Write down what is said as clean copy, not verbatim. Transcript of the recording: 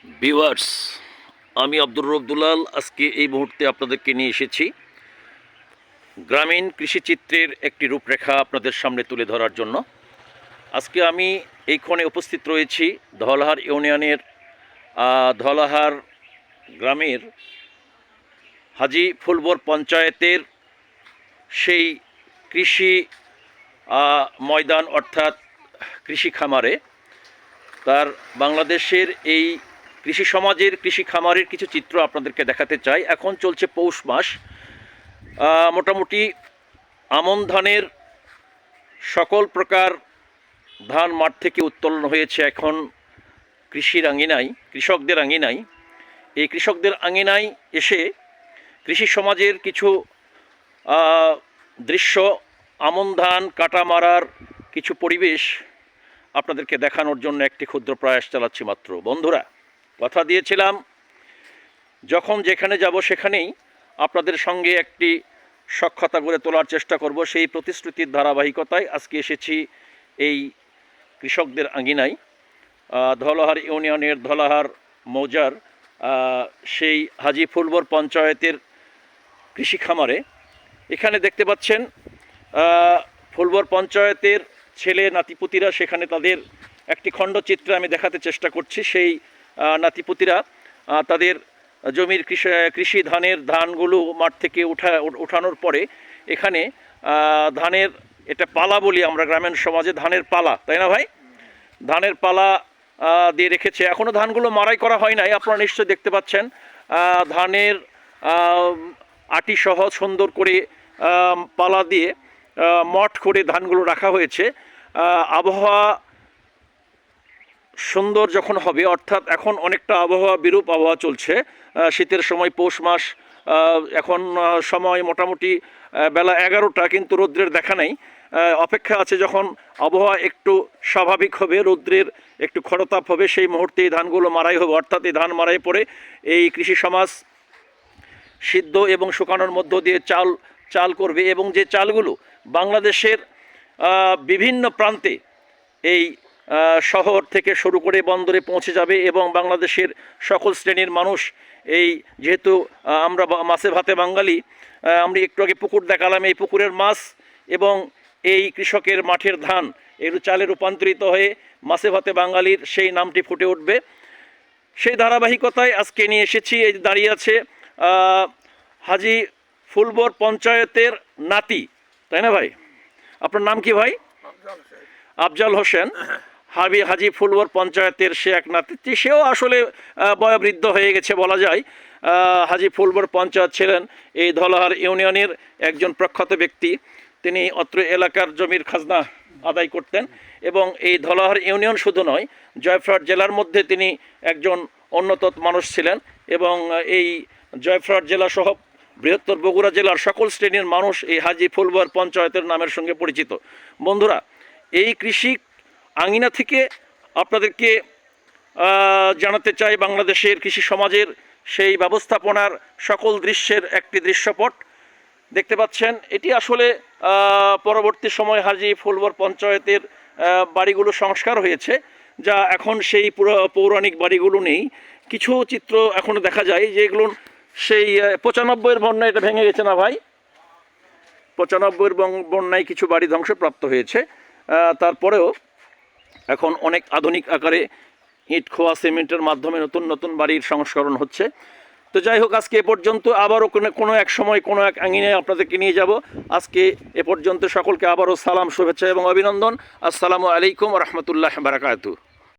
Viewers, আমি আব্দুর রব দুলাল আজকে এই মুহূর্তে আপনাদেরকে নিয়ে এসেছি গ্রামীণ কৃষিচিত্রের একটি রূপরেখা আপনাদের সামনে তুলে ধরার জন্য। আজকে আমি এইখানে উপস্থিত রয়েছি ধলাহার ইউনিয়নের ধলাহার গ্রামের হাজি ফুলবর পঞ্চায়েতের সেই কৃষি ময়দান অর্থাৎ কৃষি খামারে। তার বাংলাদেশের এই কৃষি সমাজের কৃষি খামারের কিছু চিত্র আপনাদেরকে দেখাতে চাই। এখন চলছে পৌষ মাস, মোটামুটি আমন ধানের সকল প্রকার ধান মাঠ থেকে উত্তোলন হয়েছে এখন কৃষির আঙিনায়, কৃষকদের আঙিনায়। এই কৃষকদের আঙিনায় এসে কৃষি সমাজের কিছু দৃশ্য, আমন ধান কাটা মারার কিছু পরিবেশ আপনাদেরকে দেখানোর জন্য একটি ক্ষুদ্র প্রয়াস চালাচ্ছি মাত্র। বন্ধুরা, কথা দিয়েছিলাম যখন যেখানে যাব সেখানেই আপনাদের সঙ্গে একটি সখ্যতা গড়ে তোলার চেষ্টা করব। সেই প্রতিশ্রুতির ধারাবাহিকতায় আজকে এসেছি এই কৃষকদের আঙিনায়, ধলাহার ইউনিয়নের ধলাহার মৌজার সেই হাজি ফুলবর পঞ্চায়েতের কৃষি খামারে। এখানে দেখতে পাচ্ছেন ফুলবর পঞ্চায়েতের ছেলে নাতিপুতিরা, সেখানে তাদের একটি খণ্ডচিত্র আমি দেখাতে চেষ্টা করছি। সেই নাতিপুতিরা তাদের জমির কৃষি ধানগুলো মাঠ থেকে উঠানোর পরে এখানে ধানের, এটা পালা বলি আমরা গ্রামীণ সমাজে, ধানের পালা, তাই না ভাই? ধানের পালা দিয়ে রেখেছে। এখনও ধানগুলো মাড়াই করা হয় নাই, আপনারা নিশ্চয়ই দেখতে পাচ্ছেন। ধানের আটি সহ সুন্দর করে পালা দিয়ে মঠ করে ধানগুলো রাখা হয়েছে। আবহাওয়া সুন্দর যখন হবে, অর্থাৎ এখন অনেকটা আবহাওয়া বিরূপ আবহাওয়া চলছে, শীতের সময় পৌষ মাস, এখন সময় মোটামুটি বেলা 11টা, কিন্তু রৌদ্রের দেখা নেই। অপেক্ষা আছে যখন আবহাওয়া একটু স্বাভাবিক হবে, রৌদ্রের একটু খরতাপ হবে, সেই মুহূর্তে এই ধানগুলো মারাই হবে। অর্থাৎ এই ধান মারাই পরে এই কৃষি সমাজ সিদ্ধ এবং শুকানোর মধ্য দিয়ে চাল করবে, এবং যে চালগুলো বাংলাদেশের বিভিন্ন প্রান্তে এই শহর থেকে শুরু করে বন্দরে পৌঁছে যাবে, এবং বাংলাদেশের সকল শ্রেণীর মানুষ, এই যেহেতু আমরা মাছে ভাতে বাঙালি, আমরা একটু আগে পুকুর দেখালাম, এই পুকুরের মাছ এবং এই কৃষকের মাঠের ধান এগুলো চালে রূপান্তরিত হয়ে মাছে ভাতে বাঙালির সেই নামটি ফুটে উঠবে। সেই ধারাবাহিকতায় আজকে নিয়ে এসেছি, এই দাঁড়িয়ে আছে হাজি ফুলবর পঞ্চায়েতের নাতি, তাই না ভাই? আপনার নাম কি ভাই? আফজাল হোসেন। হাজি ফুলবর পঞ্চায়েতের সে এক নাতি, সেও আসলে বয়োবৃদ্ধ হয়ে গেছে বলা যায়। হাজি ফুলবর পঞ্চায়েত ছিলেন এই ধলাহার ইউনিয়নের একজন প্রখ্যাত ব্যক্তি। তিনি অত্র এলাকার জমির খাজনা আদায় করতেন, এবং এই ধলাহার ইউনিয়ন শুধু নয়, জয়পুরহাট জেলার মধ্যে তিনি একজন অন্যতম মানুষ ছিলেন, এবং এই জয়পুরহাট জেলা সহ বৃহত্তর বগুড়া জেলার সকল শ্রেণীর মানুষ এই হাজি ফুলবর পঞ্চায়েতের নামের সঙ্গে পরিচিত। বন্ধুরা, এই কৃষি আঙিনা থেকে আপনাদেরকে জানাতে চাই বাংলাদেশের কৃষি সমাজের সেই ব্যবস্থাপনার সকল দৃশ্যের একটি দৃশ্যপট দেখতে পাচ্ছেন। এটি আসলে পরবর্তী সময় হাজি ফুলবর পঞ্চায়েতের বাড়িগুলো সংস্কার হয়েছে, যা এখন সেই পৌরাণিক বাড়িগুলো নেই। কিছু চিত্র এখনও দেখা যায় যেগুলো সেই 95-এর বন্যায় এটা ভেঙে গেছে না ভাই? 95-এর বন্যায় কিছু বাড়ি ধ্বংসপ্রাপ্ত হয়েছে। তারপরেও এখন অনেক আধুনিক আকারে ইট খোয়া সিমেন্টের মাধ্যমে নতুন নতুন বাড়ির সংস্করণ হচ্ছে। তো যাই হোক, আজকে এ পর্যন্ত। আবারও কোনো এক সময় কোনো এক আঙিনায় আপনাদেরকে নিয়ে যাব। আজকে এ পর্যন্ত সকলকে আবারও সালাম, শুভেচ্ছা এবং অভিনন্দন। আসসালামু আলাইকুম রহমতুল্লাহ বারাকাতুহু।